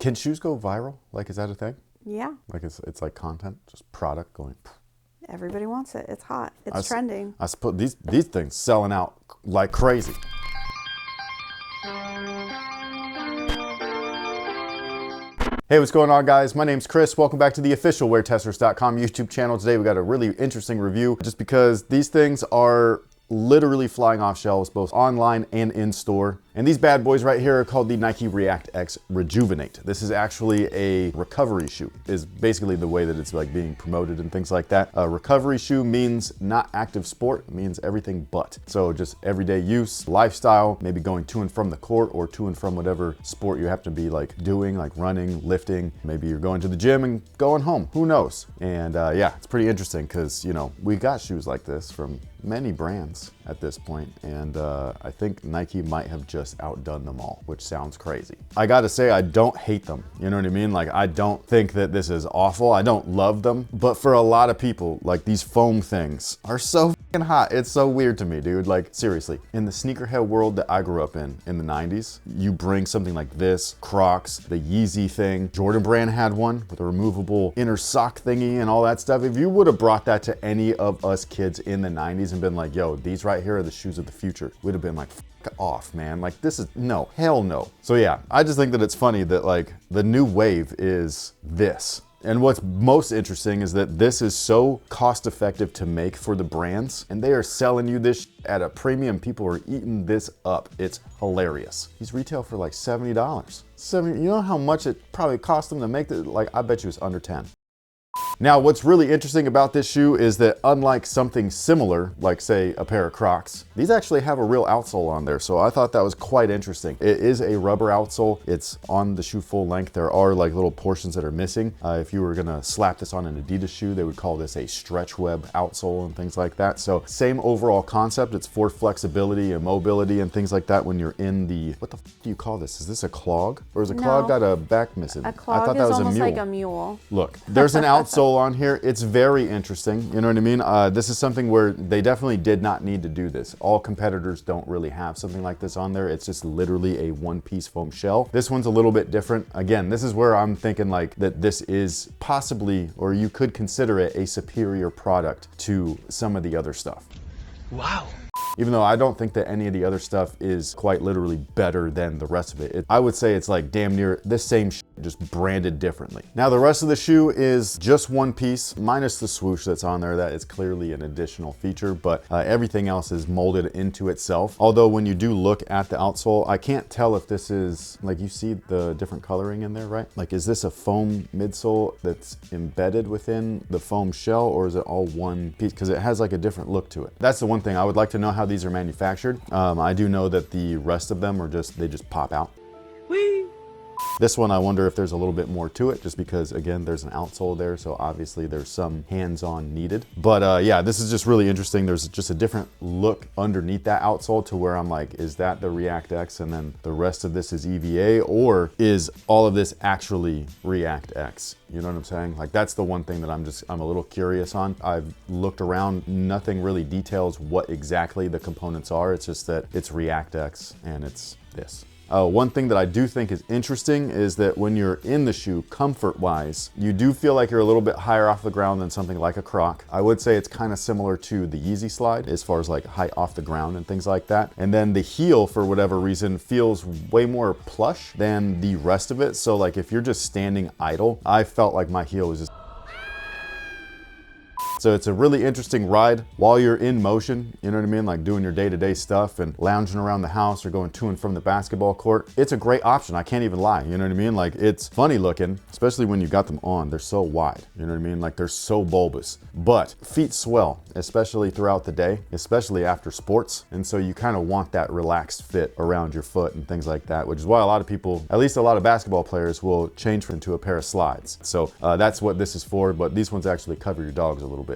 Can shoes go viral? Like, is that a thing? Yeah. Like it's like content, just product going. Everybody wants it. It's hot. It's trending. I suppose these things selling out like crazy. Hey, what's going on, guys? My name's Chris. Welcome back to the official WearTesters.com YouTube channel. Today we got a really interesting review just because these things are literally flying off shelves both online and in store. And these bad boys right here are called the Nike ReactX Rejuven8. This is actually a recovery shoe, is basically the way that it's like being promoted and things like that. A recovery shoe means not active sport, it means everything but. So just everyday use, lifestyle, maybe going to and from the court or to and from whatever sport you have to be like doing, like running, lifting. Maybe you're going to the gym and going home, who knows? And yeah, it's pretty interesting because, you know, we got shoes like this from many brands at this point, and I think Nike might have just outdone them all, which sounds crazy. I gotta say, I don't hate them, you know what I mean? Like, I don't think that this is awful. I don't love them, but for a lot of people, like, these foam things are so fucking hot. It's so weird to me, dude. Like, seriously, in the sneakerhead world that I grew up in the 90s, you bring something like this, Crocs, the Yeezy thing, Jordan Brand had one with a removable inner sock thingy and all that stuff. If you would have brought that to any of us kids in the 90s and been like, yo, these right here are the shoes of the future, we'd have been like, fuck off, man. Like, this is, no, hell no. So yeah, I just think that it's funny that like the new wave is this. And what's most interesting is that this is so cost effective to make for the brands, and they are selling you this at a premium. People are eating this up. It's hilarious. These retail for like $70. You know how much it probably cost them to make this? Like, I bet you it's under 10. Now, what's really interesting about this shoe is that unlike something similar, like say a pair of Crocs, these actually have a real outsole on there. So I thought that was quite interesting. It is a rubber outsole. It's on the shoe full length. There are like little portions that are missing. If you were gonna slap this on an Adidas shoe, they would call this a stretch web outsole and things like that. So same overall concept. It's for flexibility and mobility and things like that when you're in the, what the f do you call this? Is this a clog? Or is a clog got a back missing? A clog I thought that was almost like a mule. Look, there's an outsole on here. It's very interesting, you know what I mean? This is something where they definitely did not need to do this. All competitors don't really have something like this on there. It's just literally a one-piece foam shell. This one's a little bit different. Again, this is where I'm thinking like that this is possibly, or you could consider it a superior product to some of the other stuff. Wow. Even though I don't think that any of the other stuff is quite literally better than the rest of it. I would say it's like damn near the same shit, just branded differently. Now the rest of the shoe is just one piece, minus the swoosh that's on there. That is clearly an additional feature, but everything else is molded into itself. Although when you do look at the outsole, I can't tell if this is, like, you see the different coloring in there, right? Like, is this a foam midsole that's embedded within the foam shell, or is it all one piece? Because it has like a different look to it. That's the one thing I would like to know how these are manufactured. I do know that the rest of them are they just pop out. Whee! This one, I wonder if there's a little bit more to it, just because, again, there's an outsole there, so obviously there's some hands-on needed. But yeah, this is just really interesting. There's just a different look underneath that outsole to where I'm like, is that the ReactX and then the rest of this is EVA, or is all of this actually ReactX? You know what I'm saying? Like, that's the one thing that I'm a little curious on. I've looked around, nothing really details what exactly the components are. It's just that it's ReactX and it's this. One thing that I do think is interesting is that when you're in the shoe, comfort-wise, you do feel like you're a little bit higher off the ground than something like a Croc. I would say it's kind of similar to the Yeezy Slide as far as like height off the ground and things like that. And then the heel, for whatever reason, feels way more plush than the rest of it. So like if you're just standing idle, I felt like my heel was just... So it's a really interesting ride while you're in motion, you know what I mean? Like doing your day-to-day stuff and lounging around the house or going to and from the basketball court. It's a great option, I can't even lie, you know what I mean? Like, it's funny looking, especially when you got them on. They're so wide, you know what I mean? Like, they're so bulbous, but feet swell, especially throughout the day, especially after sports. And so you kind of want that relaxed fit around your foot and things like that, which is why a lot of people, at least a lot of basketball players, will change into a pair of slides. So that's what this is for, but these ones actually cover your dogs a little bit.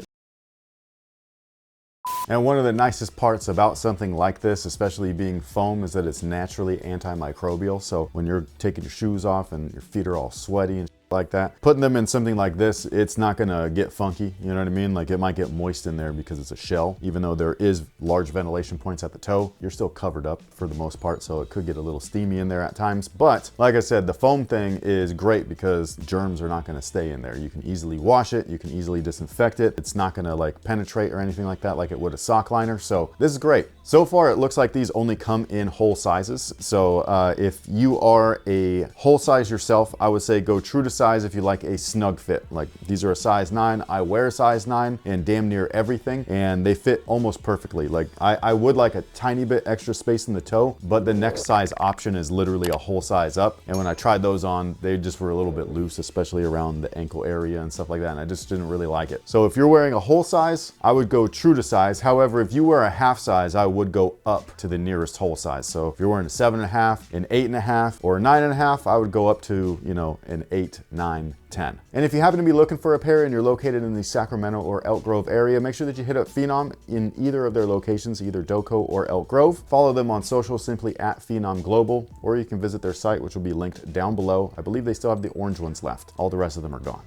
And one of the nicest parts about something like this, especially being foam, is that it's naturally antimicrobial. So when you're taking your shoes off and your feet are all sweaty and like that. Putting them in something like this, it's not gonna get funky, you know what I mean? Like it might get moist in there because it's a shell. Even though there is large ventilation points at the toe, you're still covered up for the most part, so it could get a little steamy in there at times. But like I said, the foam thing is great because germs are not gonna stay in there. You can easily wash it, you can easily disinfect it. It's not gonna like penetrate or anything like that like it would a sock liner. So this is great. So far, it looks like these only come in whole sizes. So if you are a whole size yourself, I would say go true to size if you like a snug fit. Like these are a size 9. I wear a size 9 in damn near everything, and they fit almost perfectly. Like I would like a tiny bit extra space in the toe, but the next size option is literally a whole size up. And when I tried those on, they just were a little bit loose, especially around the ankle area and stuff like that. And I just didn't really like it. So if you're wearing a whole size, I would go true to size. However, if you wear a half size, I would go up to the nearest whole size. So if you're wearing a 7.5, an 8.5, or a 9.5, I would go up to, you know, an 8, 9, 10. And if you happen to be looking for a pair and you're located in the Sacramento or Elk Grove area, make sure that you hit up Phenom in either of their locations, either Doco or Elk Grove. Follow them on social simply at Phenom Global, or you can visit their site, which will be linked down below. I believe they still have the orange ones left. All the rest of them are gone.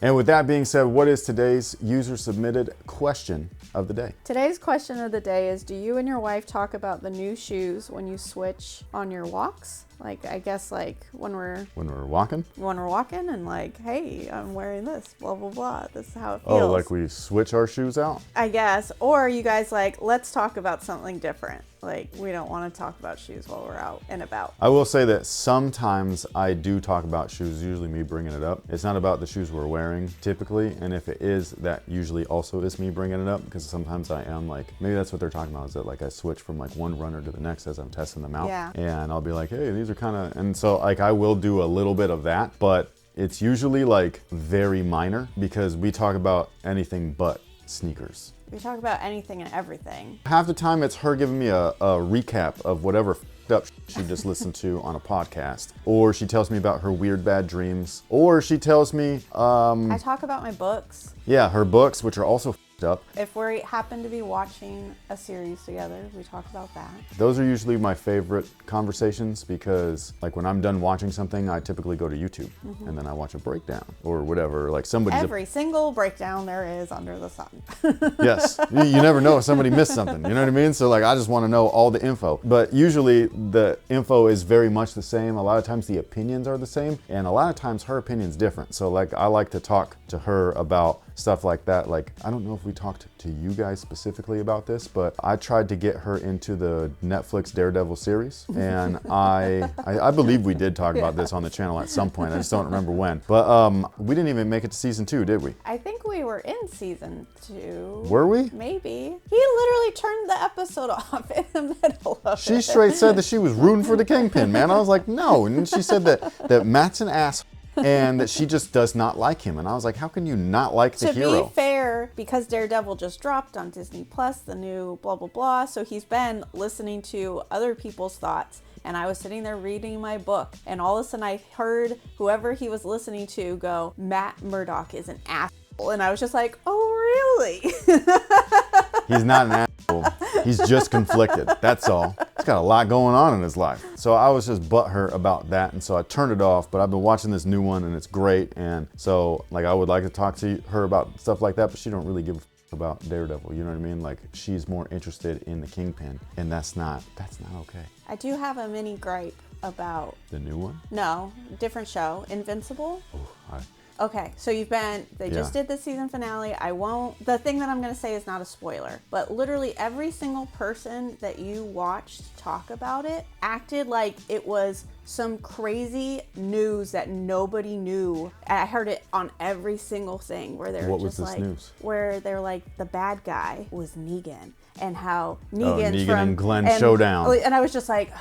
And with that being said, what is today's user submitted question of the day? Today's question of the day is, do you and your wife talk about the new shoes when you switch on your walks? Like, I guess like when we're walking? When we're walking and like, hey, I'm wearing this, blah, blah, blah. This is how it feels. Oh, like we switch our shoes out? I guess. Or you guys like, let's talk about something different. Like, we don't want to talk about shoes while we're out and about. I will say that sometimes I do talk about shoes, usually me bringing it up. It's not about the shoes we're wearing typically, and if it is, that usually also is me bringing it up, because sometimes I am like, maybe that's what they're talking about, is that like I switch from like one runner to the next as I'm testing them out. Yeah. And I'll be like, hey, these are kind of, and so like I will do a little bit of that, but it's usually like very minor because we talk about anything but sneakers. We talk about anything and everything. Half the time it's her giving me a recap of whatever up she just listened to on a podcast, or she tells me about her weird bad dreams, or she tells me I talk about my books. Yeah, her books, which are also up. If we happen to be watching a series together, we talk about that. Those are usually my favorite conversations because like when I'm done watching something, I typically go to YouTube and then I watch a breakdown or whatever. Like somebody's every single breakdown there is under the sun. Yes, you never know if somebody missed something, you know what I mean? So like I just want to know all the info, but usually the info is very much the same. A lot of times the opinions are the same, and a lot of times her opinion's different. So like I like to talk to her about stuff like that. Like I don't know if we talked to you guys specifically about this, but I tried to get her into the Netflix Daredevil series, and I believe we did talk about this on the channel at some point. I just don't remember when. But we didn't even make it to season 2, did we? I think we were in season 2. Were we? Maybe. He literally turned the episode off in the middle of it. She straight said that she was rooting for the Kingpin, man. I was like, no. And she said that Matt's an ass and that she just does not like him. And I was like, how can you not like the hero? To be fair, because Daredevil just dropped on Disney Plus, the new blah, blah, blah, so he's been listening to other people's thoughts. And I was sitting there reading my book, and all of a sudden I heard whoever he was listening to go, Matt Murdock is an asshole. And I was just like, oh, really? He's not an asshole. He's just conflicted. That's all. He's got a lot going on in his life. So I was just butthurt about that, and so I turned it off, but I've been watching this new one and it's great. And so like I would like to talk to her about stuff like that, but she don't really give a about Daredevil, you know what I mean? Like she's more interested in the Kingpin, and that's not okay. I do have a mini gripe about the new one. No, different show, Invincible. Oh, okay, so they just did the season finale. The thing that I'm gonna say is not a spoiler, but literally every single person that you watched talk about it acted like it was some crazy news that nobody knew. I heard it on every single thing where they're what just was this like, news? Where they're like, the bad guy was Negan, and how Negan and Glenn showdown. And I was just like,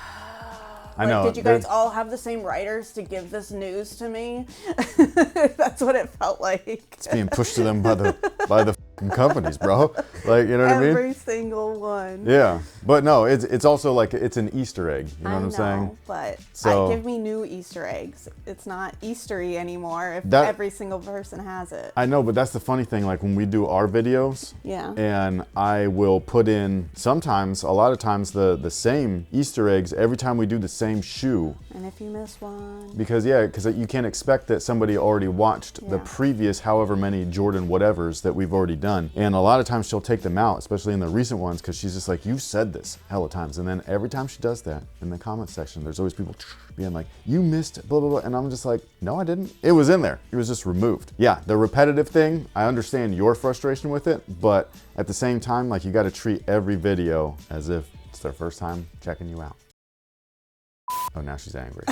I know. Did you guys all have the same writers to give this news to me? That's what it felt like. It's being pushed to them by the companies, bro. Like, you know what I mean? Every single one. Yeah, but no, it's also like it's an Easter egg. You know what I'm saying? But So give me new Easter eggs. It's not Eastery anymore if that, every single person has it. I know, but that's the funny thing. Like when we do our videos, yeah, and I will put in sometimes, a lot of times, the same Easter eggs every time we do the same shoe. And if you miss one, because you can't expect that somebody already watched the previous however many Jordan whatevers that we've already done, and a lot of times she'll take them out, especially in the recent ones, because she's just like, you said this hella times. And then every time she does that in the comment section, there's always people being like, you missed blah blah blah, and I'm just like, no, I didn't. It was in there. It was just removed. Yeah, the repetitive thing, I understand your frustration with it, but at the same time, like, you got to treat every video as if it's their first time checking you out. Oh, now she's angry.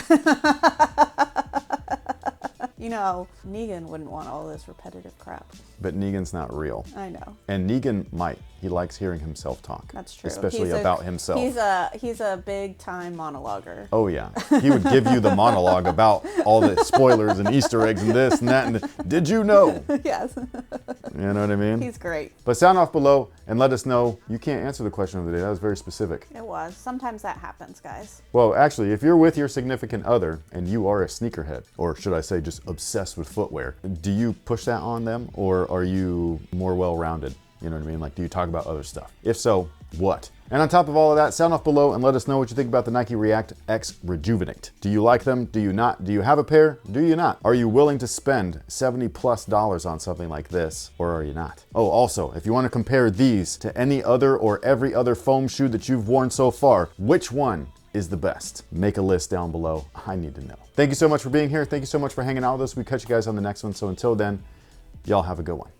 You know, Negan wouldn't want all this repetitive crap. But Negan's not real. I know. And Negan might. He likes hearing himself talk. That's true. Especially about himself. He's a big time monologuer. Oh yeah. He would give you the monologue about all the spoilers and Easter eggs and this and that and did you know? Yes. You know what I mean? He's great. But sound off below and let us know. You can't answer the question of the day. That was very specific. It was. Sometimes that happens, guys. Well, actually, if you're with your significant other and you are a sneakerhead, or should I say just obsessed with footwear, do you push that on them, or are you more well-rounded? You know what I mean? Like, do you talk about other stuff? If so, what? And on top of all of that, sound off below and let us know what you think about the Nike ReactX Rejuvenate. Do you like them? Do you not? Do you have a pair? Do you not? Are you willing to spend $70+ on something like this, or are you not? Oh, also, if you want to compare these to any other or every other foam shoe that you've worn so far, which one is the best? Make a list down below. I need to know. Thank you so much for being here. Thank you so much for hanging out with us. We catch you guys on the next one. So until then, y'all have a good one.